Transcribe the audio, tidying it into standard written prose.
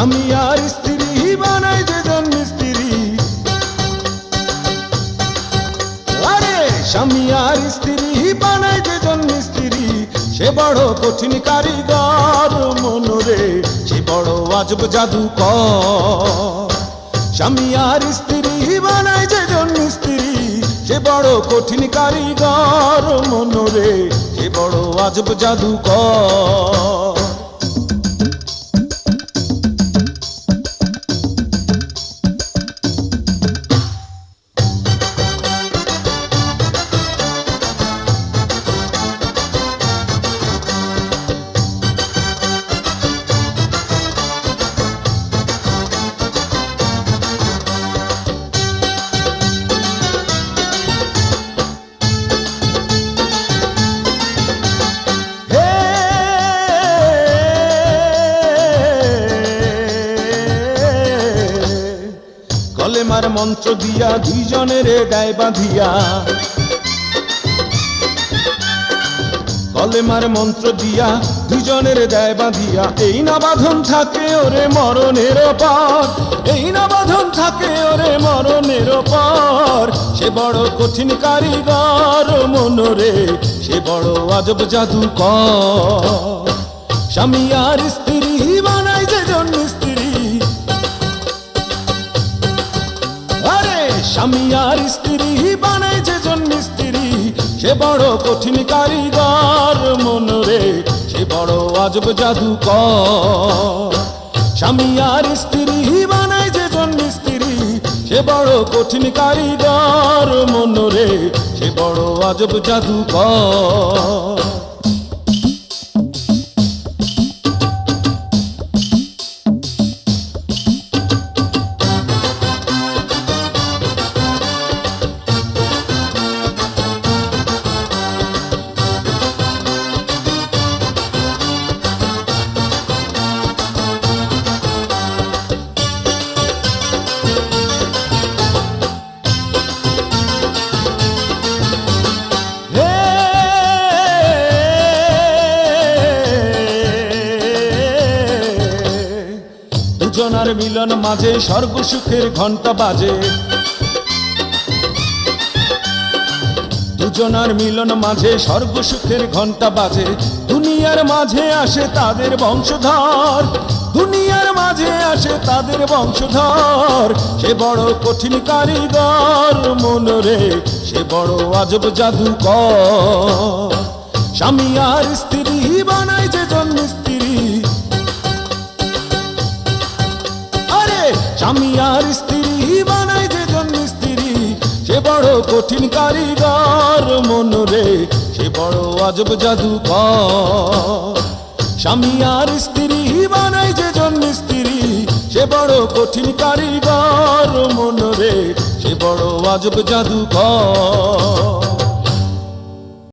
স্বামী আর স্ত্রী বানায় যেজন মিস্ত্রি, আরে স্বামী আর স্ত্রী বানায় যেজন মিস্ত্রি, সে বড় কঠিন কারিগর মনরে, সে বড় আজব জাদুকর। স্বামী আর স্ত্রী বানায় যেজন মিস্ত্রি, সে বড় কঠিন কারিগর মনরে, সে বড় আজব জাদুকর। কলেমার মন্ত্র দিয়া দুইজনের দেয় বাঁধিয়া, কলেমার মন্ত্র দিয়া দুইজনের দেয় বাঁধিয়া, এই না বাঁধন থাকে ওরে মরণের পর, এই না বাঁধন থাকে ওরে মরণের পর। সে বড় কঠিন কারিগর মনরে, সে বড় আজব জাদুকর। স্বামী আর স্ত্রী বানায় যেজন মিস্ত্রি, স্বামী আর স্ত্রী বানায় যেজন মিস্ত্রি, সে বড় কঠিন কারিগর মনরে, সে বড় আজব জাদুকর। স্বামী আর স্ত্রী বানায় যেজন মিস্ত্রি, সে বড় কঠিন কারিগর মনরে, সে বড় আজব জাদুকর। দুজনার মিলন মাঝে স্বর্গ সুখের ঘন্টা বাজে, দুজনার মিলন মাঝে স্বর্গ সুখের ঘন্টা বাজে। দুনিয়ার মাঝে আসে তাদের বংশধর, দুনিয়ার মাঝে আসে তাদের বংশধর। সে বড় কঠিন কারিগর মনরে, সে বড় আজব জাদুকর। স্বামী আর স্ত্রী বানায় যেজন মিস্ত্রি, স্বামী আর স্ত্রী বানায় যেজন মিস্ত্রি, সে বড় কঠিন কারিগর মনরে, সে বড় আজব জাদুকর। স্বামী আর স্ত্রী বানায় যেজন মিস্ত্রি, সে বড় কঠিন কারিগর মনরে, সে বড় আজব জাদুকর।